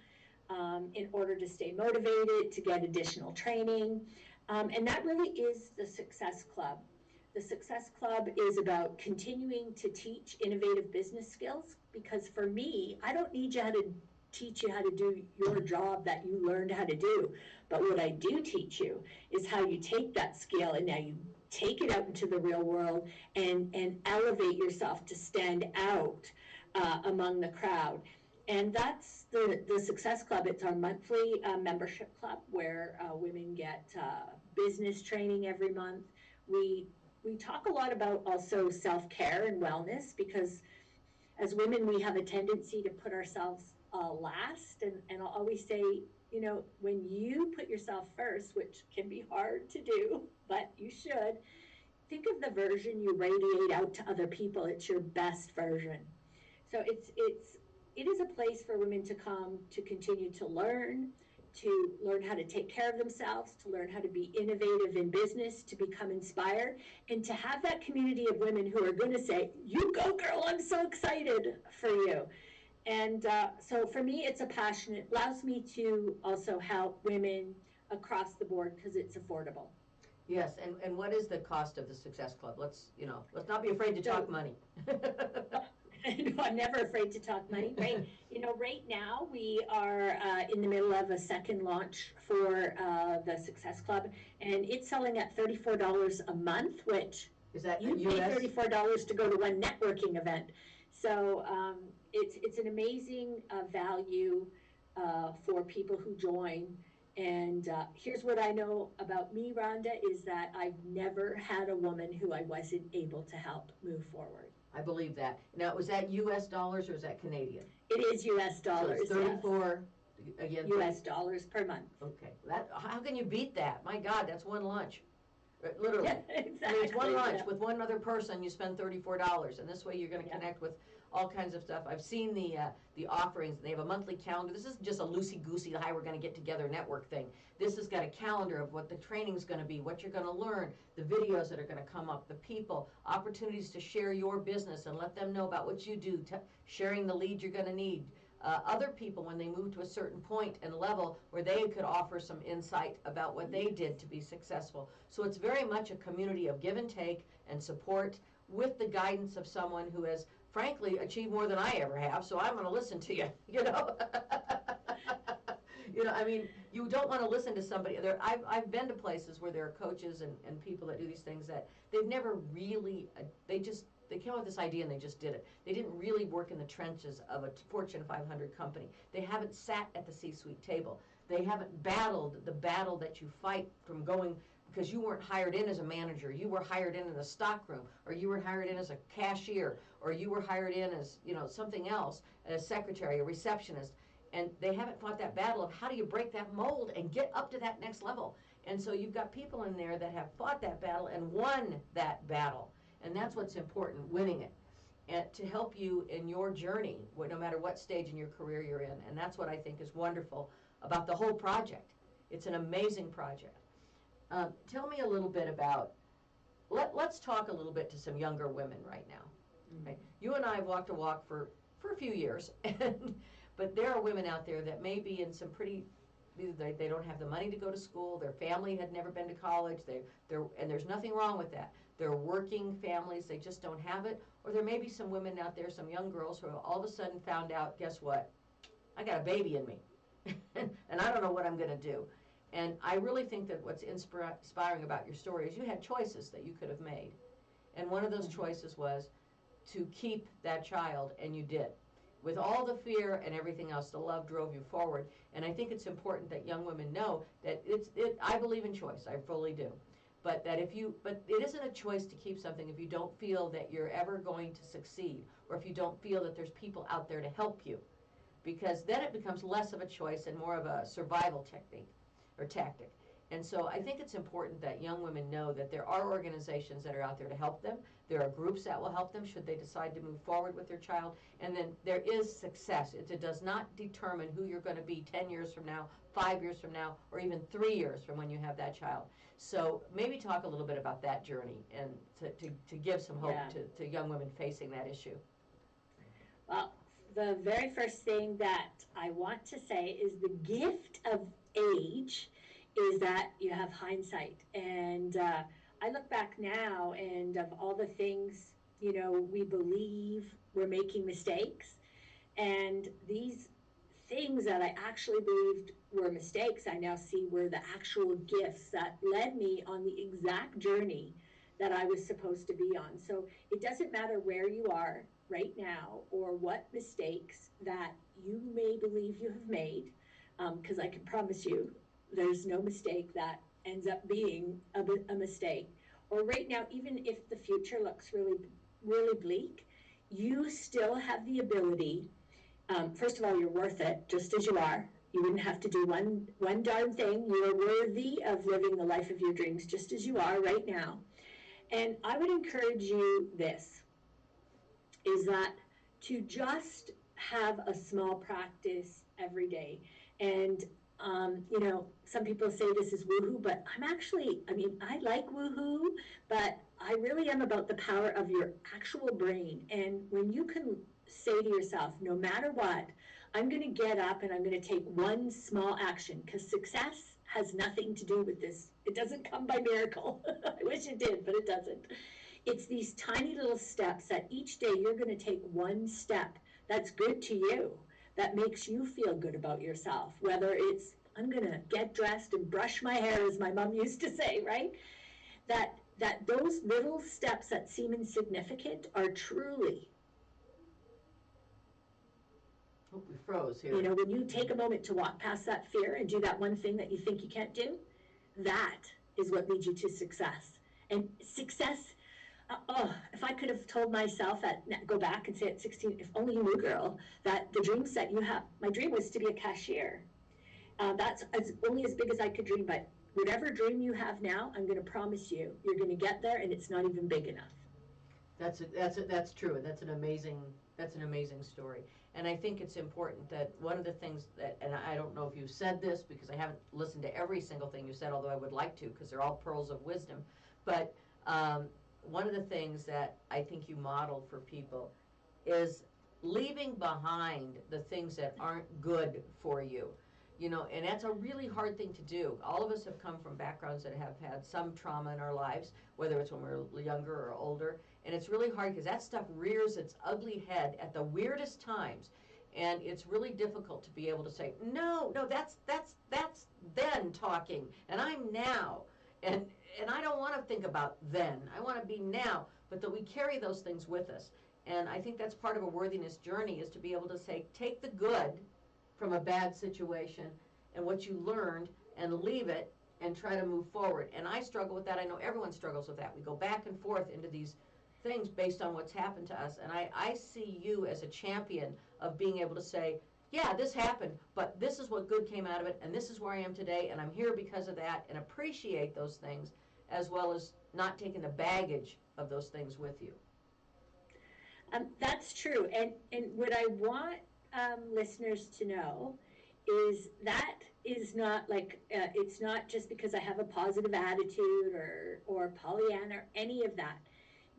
Speaker 2: in order to stay motivated, to get additional training. And that really is the Success Club. The Success Club is about continuing to teach innovative business skills, because for me, I don't need you to teach you how to do your job that you learned how to do. But what I do teach you is how you take that skill and now you take it out into the real world and elevate yourself to stand out among the crowd. And that's the Success Club. It's our monthly membership club where women get business training every month. We talk a lot about also self-care and wellness, because as women, we have a tendency to put ourselves last. And I'll always say, when you put yourself first, which can be hard to do, but you should, think of the version you radiate out to other people. It's your best version. So it is a place for women to come to continue to learn how to take care of themselves, to learn how to be innovative in business, to become inspired, and to have that community of women who are going to say, you go girl, I'm so excited for you. And so for me, it's a passion. It allows me to also help women across the board because it's affordable.
Speaker 1: Yes, and what is the cost of the Success Club? Let's not be afraid to talk money.
Speaker 2: No, I'm never afraid to talk money. Right, right now we are in the middle of a second launch for the Success Club, and it's selling at $34 a month, which
Speaker 1: is that
Speaker 2: you pay $34 to go to one networking event. So it's an amazing value for people who join. And here's what I know about me, Rhonda, is that I've never had a woman who I wasn't able to help move forward.
Speaker 1: I believe that. Now, was that U.S. dollars or is that Canadian?
Speaker 2: It is U.S. dollars.
Speaker 1: So it's 34 again.
Speaker 2: U.S. dollars per month.
Speaker 1: Okay. How can you beat that? My God, that's one lunch. Literally.
Speaker 2: Yeah, exactly.
Speaker 1: I mean, it's one lunch with one other person. You spend $34, and this way you're going to connect with all kinds of stuff. I've seen the offerings. They have a monthly calendar. This isn't just a loosey-goosey, hi, we're going to get together network thing. This has got a calendar of what the training's going to be, what you're going to learn, the videos that are going to come up, the people, opportunities to share your business and let them know about what you do, sharing the lead you're going to need. Other people, when they move to a certain point and level where they could offer some insight about what they did to be successful. So it's very much a community of give and take and support with the guidance of someone who has, frankly, achieved more than I ever have, so I'm going to listen to you, I mean, you don't want to listen to somebody. I've been to places where there are coaches and people that do these things that they've never really, they came up with this idea and they just did it. They didn't really work in the trenches of a Fortune 500 company. They haven't sat at the C-suite table. They haven't battled the battle that you fight from going because you weren't hired in as a manager, you were hired in the stock room, or you were hired in as a cashier, or you were hired in as, you know, something else, a secretary, a receptionist, and they haven't fought that battle of how do you break that mold and get up to that next level. And so you've got people in there that have fought that battle and won that battle, and that's what's important, winning it, and to help you in your journey, no matter what stage in your career you're in. And that's what I think is wonderful about the whole project. It's an amazing project. Tell me a little bit about, let's talk a little bit to some younger women right now. Right? You and I have walked a walk for a few years, but there are women out there that may be in some pretty, they don't have the money to go to school, their family had never been to college, and there's nothing wrong with that. They're working families, they just don't have it. Or there may be some women out there, some young girls who all of a sudden found out, guess what? I got a baby in me, and I don't know what I'm going to do. And I really think that what's inspiring about your story is you had choices that you could have made. And one of those choices was to keep that child, and you did. With all the fear and everything else, the love drove you forward. And I think it's important that young women know that I believe in choice, I fully do. But it isn't a choice to keep something if you don't feel that you're ever going to succeed, or if you don't feel that there's people out there to help you. Because then it becomes less of a choice and more of a survival technique or tactic. And so I think it's important that young women know that there are organizations that are out there to help them. There are groups that will help them should they decide to move forward with their child. And then there is success. It does not determine who you're going to be 10 years from now, 5 years from now, or even 3 years from when you have that child. So maybe talk a little bit about that journey and to give some hope to young women facing that issue.
Speaker 2: Well, the very first thing that I want to say is the gift of age is that you have hindsight. And I look back now, and of all the things, you know, we believe we're making mistakes, and these things that I actually believed were mistakes, I now see were the actual gifts that led me on the exact journey that I was supposed to be on. So it doesn't matter where you are right now or what mistakes that you may believe you have made, because I can promise you there's no mistake that ends up being a mistake. Or right now, even if the future looks really, really bleak, you still have the ability. First of all, you're worth it just as you are. You wouldn't have to do one darn thing. You are worthy of living the life of your dreams just as you are right now. And I would encourage you this, is that to just have a small practice every day. And you know, some people say this is woohoo, but I like woohoo, but I really am about the power of your actual brain. And when you can say to yourself, no matter what, I'm going to get up and I'm going to take one small action, because success has nothing to do with this. It doesn't come by miracle. I wish it did, but it doesn't. It's these tiny little steps that each day you're going to take one step that's good to you, that makes you feel good about yourself. Whether it's, I'm going to get dressed and brush my hair, as my mom used to say, right? That those little steps that seem insignificant are truly,
Speaker 1: Hope we froze here.
Speaker 2: you know, when you take a moment to walk past that fear and do that one thing that you think you can't do, that is what leads you to success. And success, if I could have told myself go back and say at 16, if only you knew, girl, that the dreams that you have, my dream was to be a cashier. That's only as big as I could dream, but whatever dream you have now, I'm going to promise you, you're going to get there, and it's not even big enough.
Speaker 1: That's true, and that's an amazing story. And I think it's important that one of the things that, and I don't know if you said this because I haven't listened to every single thing you said, although I would like to, because they're all pearls of wisdom, but one of the things that I think you model for people is leaving behind the things that aren't good for you. You know, and that's a really hard thing to do. All of us have come from backgrounds that have had some trauma in our lives, whether it's when we're younger or older, and it's really hard because that stuff rears its ugly head at the weirdest times, and it's really difficult to be able to say, no, that's then talking, and I'm now, and I don't want to think about then. I want to be now, but that we carry those things with us, and I think that's part of a worthiness journey, is to be able to say, take the good from a bad situation and what you learned and leave it and try to move forward. And I struggle with that. I know everyone struggles with that. We go back and forth into these things based on what's happened to us. And I see you as a champion of being able to say, yeah, this happened, but this is what good came out of it, and this is where I am today, and I'm here because of that, and appreciate those things, as well as not taking the baggage of those things with you.
Speaker 2: That's true. And what I want listeners to know is that is not like, it's not just because I have a positive attitude or Pollyanna or any of that.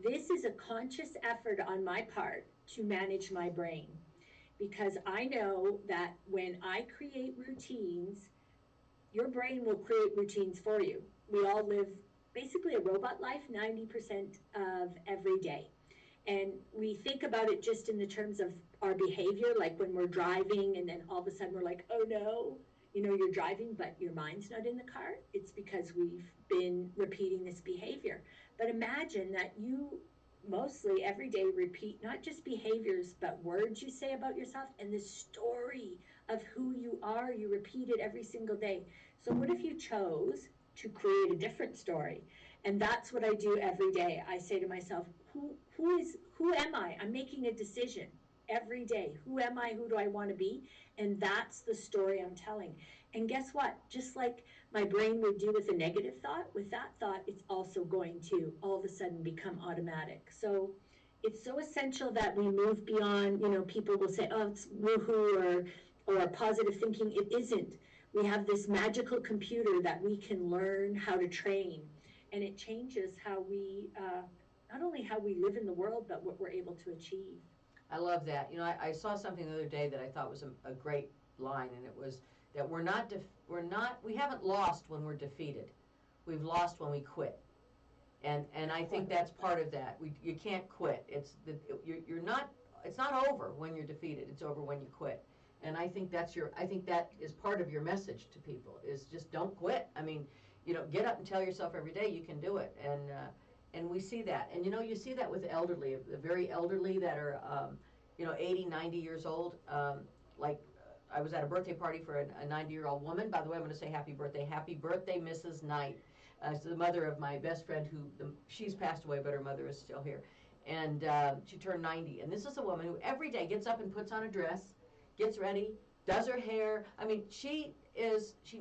Speaker 2: This is a conscious effort on my part to manage my brain, because I know that when I create routines, your brain will create routines for you. We all live basically a robot life 90% of every day. And we think about it just in the terms of our behavior, like when we're driving and then all of a sudden we're like, oh no, you're driving, but your mind's not in the car. It's because we've been repeating this behavior. But imagine that you mostly every day repeat not just behaviors, but words you say about yourself and the story of who you are. You repeat it every single day. So what if you chose to create a different story? And that's what I do every day. I say to myself, who am I? I'm making a decision every day. Who am I? Who do I want to be? And that's the story I'm telling. And guess what? Just like my brain would do with a negative thought, with that thought, it's also going to all of a sudden become automatic. So it's so essential that we move beyond, people will say, oh, it's woohoo or positive thinking. It isn't. We have this magical computer that we can learn how to train. And it changes how we, not only how we live in the world, but what we're able to achieve.
Speaker 1: I love that. I saw something the other day that I thought was a great line, and it was that we haven't lost when we're defeated. We've lost when we quit. And I think that's part of that. You can't quit. It's not over when you're defeated. It's over when you quit. And I think that is part of your message to people, is just don't quit. I mean, get up and tell yourself every day you can do it. And we see that. And you see that with elderly, the very elderly that are 80, 90 years old. I was at a birthday party for a 90-year-old woman. By the way, I'm going to say happy birthday. Happy birthday, Mrs. Knight. It's the mother of my best friend she's passed away, but her mother is still here. And she turned 90. And this is a woman who every day gets up and puts on a dress, gets ready, does her hair. I mean, she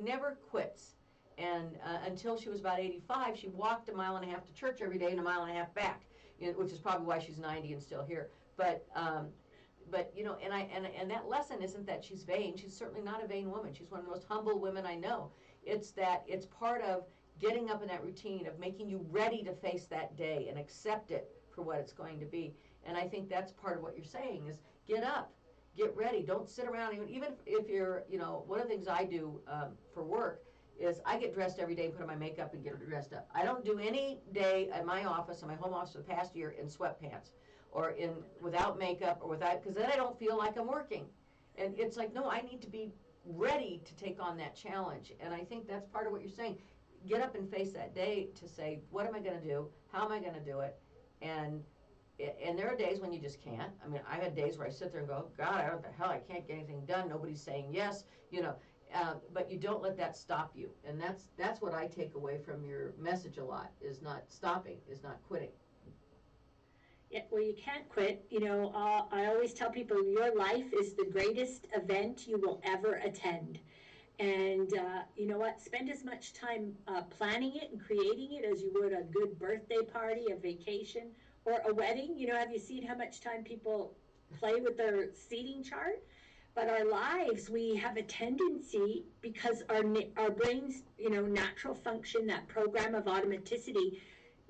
Speaker 1: never quits. And until she was about 85, she walked a mile and a half to church every day and a mile and a half back, which is probably why she's 90 and still here. But and that lesson isn't that she's vain. She's certainly not a vain woman. She's one of the most humble women I know. It's that it's part of getting up in that routine of making you ready to face that day and accept it for what it's going to be. And I think that's part of what you're saying is get up, get ready. Don't sit around. Even if you're, one of the things I do for work is I get dressed every day and put on my makeup and get dressed up. I don't do any day at my office, in my home office for the past year, in sweatpants or without makeup or because then I don't feel like I'm working. And it's like, no, I need to be ready to take on that challenge. And I think that's part of what you're saying. Get up and face that day to say, what am I going to do? How am I going to do it? And there are days when you just can't. I mean, I've had days where I sit there and go, God, what the hell, I can't get anything done. Nobody's saying yes, but you don't let that stop you. And that's what I take away from your message a lot, is not stopping, is not quitting.
Speaker 2: Yeah, well, you can't quit. I always tell people your life is the greatest event you will ever attend. And you know what? Spend as much time planning it and creating it as you would a good birthday party, a vacation, or a wedding. Have you seen how much time people play with their seating chart? But our lives, we have a tendency, because our brains, natural function, that program of automaticity,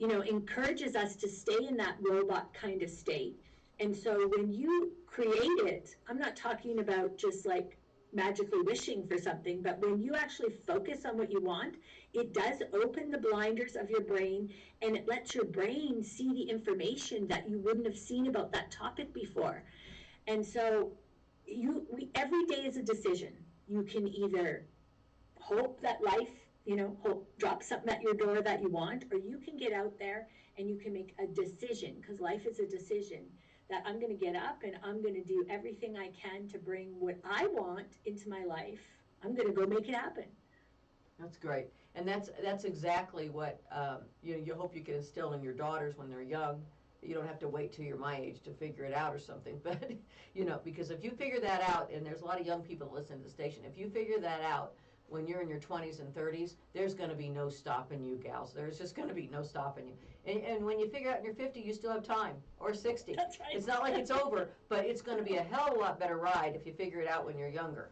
Speaker 2: encourages us to stay in that robot kind of state. And so when you create it, I'm not talking about just like magically wishing for something, but when you actually focus on what you want, it does open the blinders of your brain, and it lets your brain see the information that you wouldn't have seen about that topic before. And so every day is a decision. You can either hope that life, drop something at your door that you want, or you can get out there and you can make a decision, because life is a decision, that I'm going to get up and I'm going to do everything I can to bring what I want into my life. I'm going to go make it happen.
Speaker 1: That's great. And that's exactly what you hope you can instill in your daughters when they're young. You don't have to wait till you're my age to figure it out or something. But, because if you figure that out, and there's a lot of young people that listen to the station, if you figure that out when you're in your 20s and 30s, there's going to be no stopping you, gals. There's just going to be no stopping you. And when you figure out in your 50, you still have time, or 60.
Speaker 2: That's right.
Speaker 1: It's not like it's over, but it's going to be a hell of a lot better ride if you figure it out when you're younger,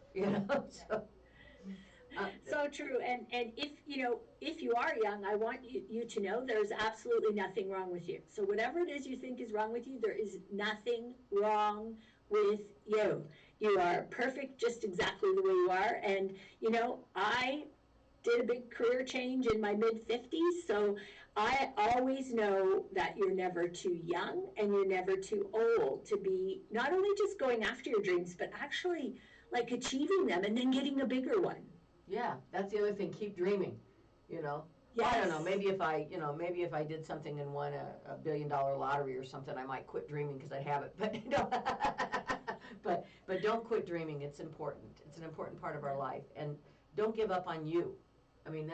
Speaker 2: So true. And if you are young, I want you to know there's absolutely nothing wrong with you. So whatever it is you think is wrong with you, there is nothing wrong with you. You are perfect just exactly the way you are. And, I did a big career change in my mid-50s, so I always know that you're never too young and you're never too old to be not only just going after your dreams, but actually like achieving them and then getting a bigger one.
Speaker 1: Yeah, that's the other thing. Keep dreaming,
Speaker 2: Yes.
Speaker 1: Well, I don't know. Maybe if I did something and won a $1 billion lottery or something, I might quit dreaming because I'd have it. But but don't quit dreaming. It's important. It's an important part of our life, and don't give up on you. I mean,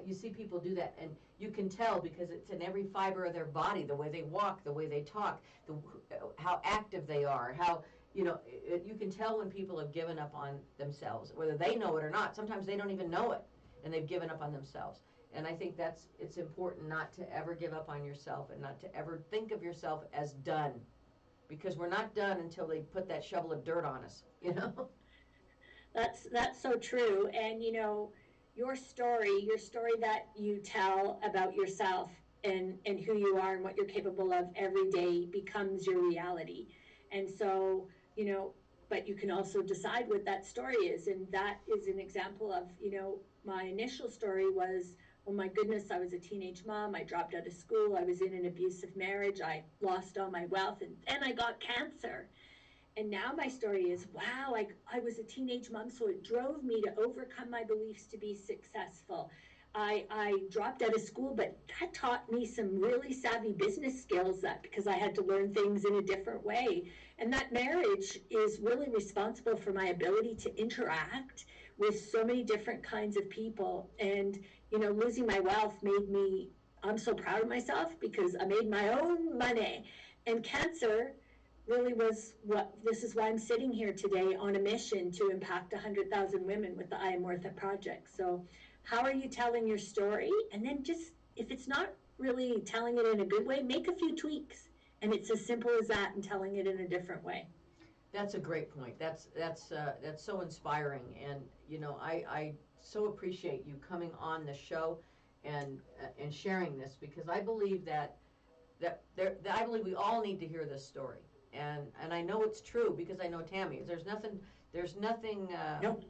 Speaker 1: you see people do that, and you can tell because it's in every fiber of their body, the way they walk, the way they talk, how active they are, how. You can tell when people have given up on themselves, whether they know it or not. Sometimes they don't even know it, and they've given up on themselves. And I think it's important not to ever give up on yourself and not to ever think of yourself as done, because we're not done until they put that shovel of dirt on us,
Speaker 2: That's so true. And your story that you tell about yourself and who you are and what you're capable of every day becomes your reality. And so, but you can also decide what that story is. And that is an example of, my initial story was, oh my goodness, I was a teenage mom. I dropped out of school. I was in an abusive marriage. I lost all my wealth, and then I got cancer. And now my story is, wow, I was a teenage mom, so it drove me to overcome my beliefs to be successful. I dropped out of school, but that taught me some really savvy business skills because I had to learn things in a different way. And that marriage is really responsible for my ability to interact with so many different kinds of people. And, losing my wealth I'm so proud of myself because I made my own money. And cancer really this is why I'm sitting here today on a mission to impact 100,000 women with the I Am Worth It project. So how are you telling your story? And then just, if it's not really telling it in a good way, make a few tweaks. And it's as simple as that, and telling it in a different way.
Speaker 1: That's a great point. That's so inspiring. And, I so appreciate you coming on the show and sharing this, because I believe that I believe we all need to hear this story. And I know it's true because I know Tammy. There's nothing
Speaker 2: Nope.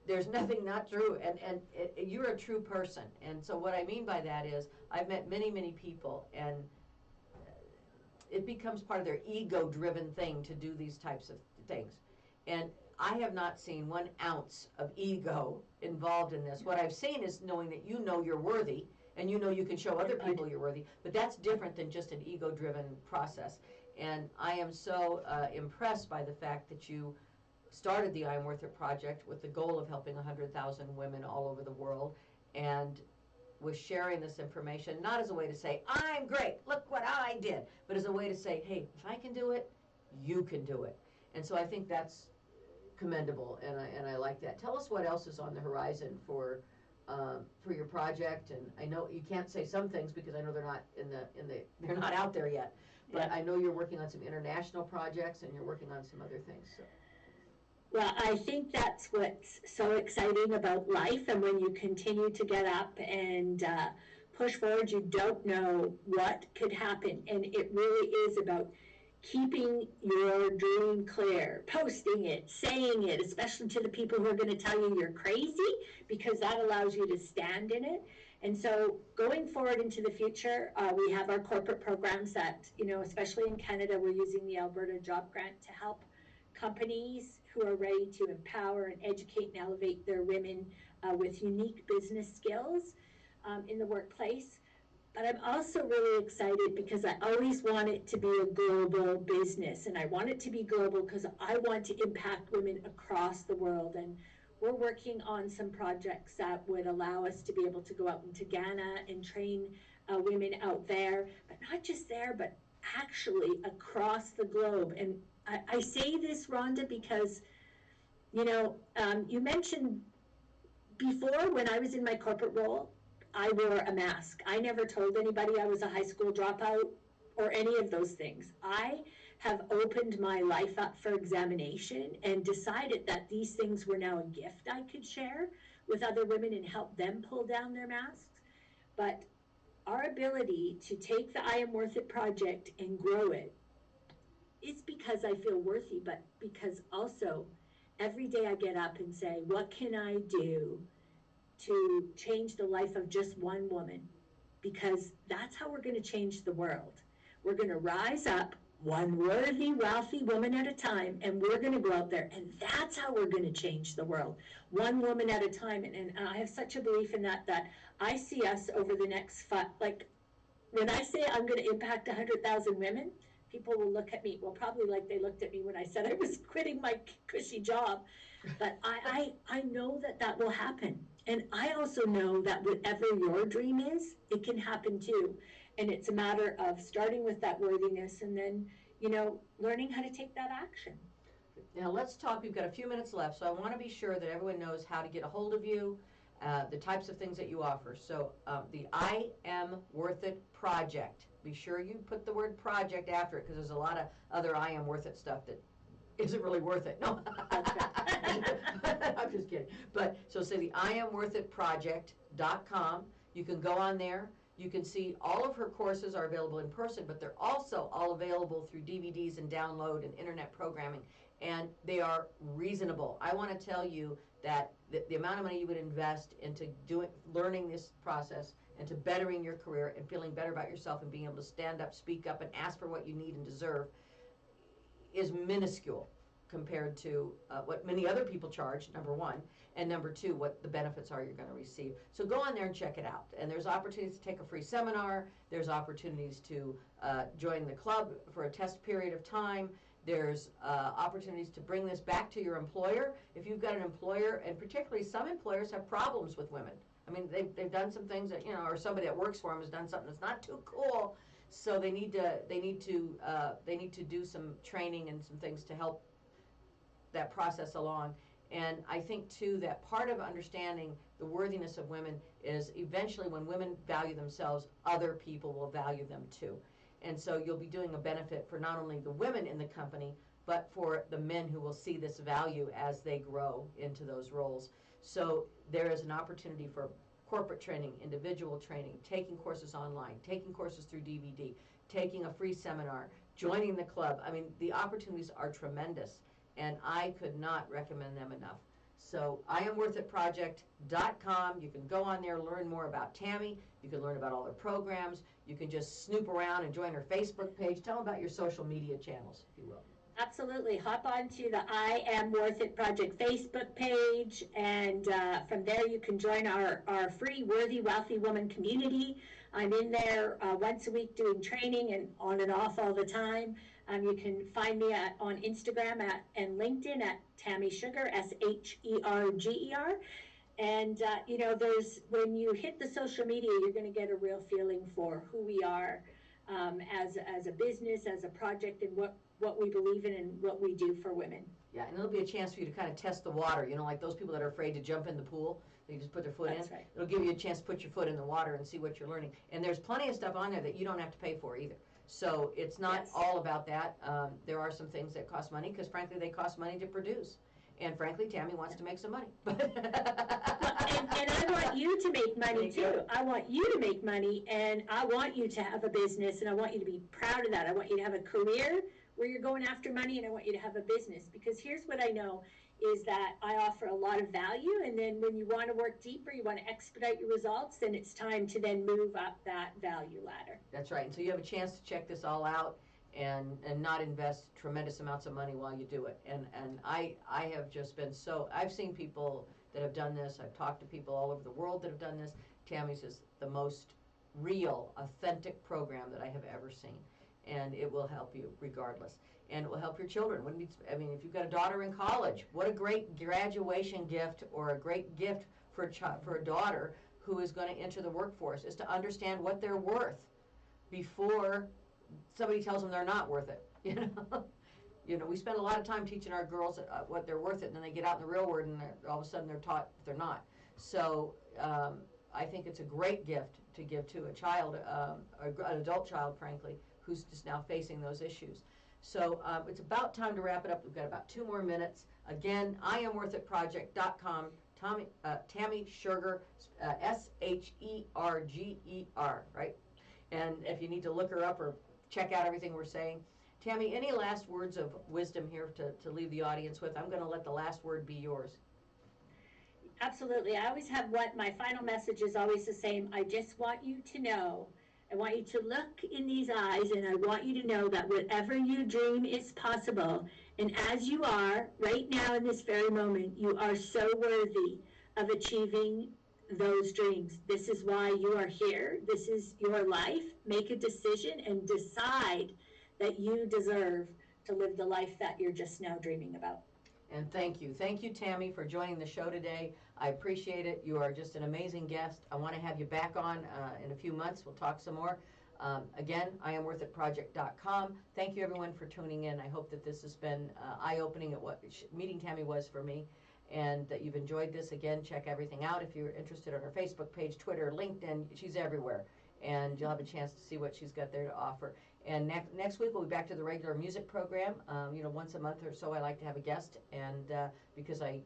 Speaker 1: there's nothing not true, and you're a true person. And so what I mean by that is I've met many, many people, and it becomes part of their ego-driven thing to do these types of things. And I have not seen 1 ounce of ego involved in this. What I've seen is knowing that you're worthy, and you can show other people you're worthy, but that's different than just an ego-driven process. And I am so impressed by the fact that you started the I Am Worth It project with the goal of helping 100,000 women all over the world, and was sharing this information, not as a way to say, I'm great, look what I did, but as a way to say, hey, if I can do it, you can do it. And so I think that's commendable, and I like that. Tell us what else is on the horizon for your project. And I know you can't say some things because I know they're not they're not out there yet. But I know you're working on some international projects, and you're working on some other things. So.
Speaker 2: Well, I think that's what's so exciting about life, and when you continue to get up and push forward, you don't know what could happen. And it really is about keeping your dream clear, posting it, saying it, especially to the people who are going to tell you you're crazy, because that allows you to stand in it. And so going forward into the future, we have our corporate programs that, especially in Canada, we're using the Alberta Job Grant to help companies who are ready to empower and educate and elevate their women with unique business skills in the workplace. But I'm also really excited because I always want it to be a global business, and I want it to be global because I want to impact women across the world. And we're working on some projects that would allow us to be able to go out into Ghana and train women out there, but not just there, but actually across the globe. And I say this, Rhonda, because, you mentioned before, when I was in my corporate role, I wore a mask. I never told anybody I was a high school dropout or any of those things. I have opened my life up for examination and decided that these things were now a gift I could share with other women and help them pull down their masks. But our ability to take the I Am Worth It project and grow it is because I feel worthy, but because also every day I get up and say, what can I do to change the life of just one woman? Because that's how we're going to change the world. We're going to rise up one worthy, wealthy woman at a time, and we're going to go out there, and that's how we're going to change the world, one woman at a time. And I have such a belief in that I see us over the next when I say I'm going to impact 100,000 women, people will look at me, well, probably like they looked at me when I said I was quitting my cushy job. But I know that will happen. And I also know that whatever your dream is, it can happen too. And it's a matter of starting with that worthiness and then, learning how to take that action.
Speaker 1: Now let's talk, we've got a few minutes left, so I want to be sure that everyone knows how to get a hold of you, the types of things that you offer. So the I Am Worth It project, be sure you put the word project after it, because there's a lot of other I Am Worth It stuff that isn't really worth it. No, I'm just kidding. But so say the IamWorthItProject.com. You can go on there. You can see all of her courses are available in person, but they're also all available through DVDs and download and internet programming, and they are reasonable. I want to tell you that the amount of money you would invest into learning this process and to bettering your career and feeling better about yourself and being able to stand up, speak up, and ask for what you need and deserve is minuscule compared to what many other people charge, number one, and number two, what the benefits are you're going to receive. So go on there and check it out. And there's opportunities to take a free seminar. There's opportunities to join the club for a test period of time. There's opportunities to bring this back to your employer. If you've got an employer, and particularly some employers have problems with women. I mean, they've done some things that, or somebody that works for them has done something that's not too cool. So they need to do some training and some things to help that process along. And I think too that part of understanding the worthiness of women is eventually when women value themselves, other people will value them too. And so you'll be doing a benefit for not only the women in the company, but for the men who will see this value as they grow into those roles. So there is an opportunity for corporate training, individual training, taking courses online, taking courses through DVD, taking a free seminar, joining the club. I mean, the opportunities are tremendous, and I could not recommend them enough. So IamWorthItProject.com. You can go on there, learn more about Tammy. You can learn about all her programs. You can just snoop around and join her Facebook page. Tell them about your social media channels, if you will.
Speaker 2: Absolutely. Hop onto the I Am Worth It Project Facebook page, and from there you can join our free Worthy Wealthy Woman community. I'm in there once a week doing training and on and off all the time. You can find me on Instagram and LinkedIn at Tammy Sugar, SHERGER. And, when you hit the social media, you're going to get a real feeling for who we are as a business, as a project, and what we believe in and what we do for women.
Speaker 1: Yeah, and it'll be a chance for you to kind of test the water, like those people that are afraid to jump in the pool. They just put their foot in.
Speaker 2: Right.
Speaker 1: It'll give you a chance to put your foot in the water and see what you're learning. And there's plenty of stuff on there that you don't have to pay for either. So it's not all about that. There are some things that cost money because, frankly, they cost money to produce. And, frankly, Tammy wants to make some money.
Speaker 2: and I want you to make money, too. I want you to make money, and I want you to have a business, and I want you to be proud of that. I want you to have a career where you're going after money, and I want you to have a business. Because here's what I know is that I offer a lot of value, and then when you want to work deeper, you want to expedite your results, then it's time to then move up that value ladder.
Speaker 1: That's right. And so you have a chance to check this all out and not invest tremendous amounts of money while you do it. And I have just been I've seen people that have done this. I've talked to people all over the world that have done this. Tammy's is the most real, authentic program that I have ever seen. and it will help you regardless. And it will help your children. I mean, if you've got a daughter in college, what a great graduation gift, or a great gift for for a daughter who is going to enter the workforce, is to understand what they're worth before somebody tells them they're not worth it. We spend a lot of time teaching our girls what they're worth it, and then they get out in the real world, and all of a sudden they're taught they're not. So I think it's a great gift to give to a child, an adult child, frankly, who's just now facing those issues. So it's about time to wrap it up. We've got about 2 more minutes. Again, IamWorthItProject.com. Tammy Sherger, Sherger, right? And if you need to look her up or check out everything we're saying. Tammy, any last words of wisdom here to leave the audience with? I'm going to let the last word be yours.
Speaker 2: Absolutely. I always have my final message is always the same. I just want you to know, I want you to look in these eyes, and I want you to know that whatever you dream is possible. And as you are right now in this very moment, you are so worthy of achieving those dreams. This is why you are here. This is your life. Make a decision and decide that you deserve to live the life that you're just now dreaming about.
Speaker 1: And thank you. Thank you, Tammy, for joining the show today. I appreciate it. You are just an amazing guest. I want to have you back on in a few months. We'll talk some more. Again, IamWorthItProject.com. Thank you, everyone, for tuning in. I hope that this has been eye-opening at what meeting Tammy was for me, and that you've enjoyed this. Again, check everything out if you're interested on her Facebook page, Twitter, LinkedIn. She's everywhere, and you'll have a chance to see what she's got there to offer. And next week we'll be back to the regular music program. Once a month or so I like to have a guest, and because I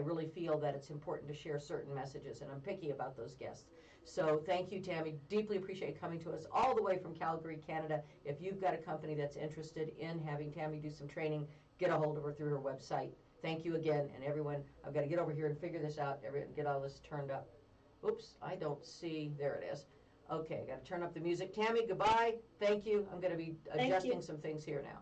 Speaker 1: really feel that it's important to share certain messages, and I'm picky about those guests. So thank you, Tammy. Deeply appreciate coming to us all the way from Calgary, Canada. If you've got a company that's interested in having Tammy do some training, get a hold of her through her website. Thank you again, and everyone, I've got to get over here and figure this out, get all this turned up. Oops, I don't see, there it is. Okay, got to turn up the music. Tammy, goodbye. Thank you. I'm going to be adjusting some things here now.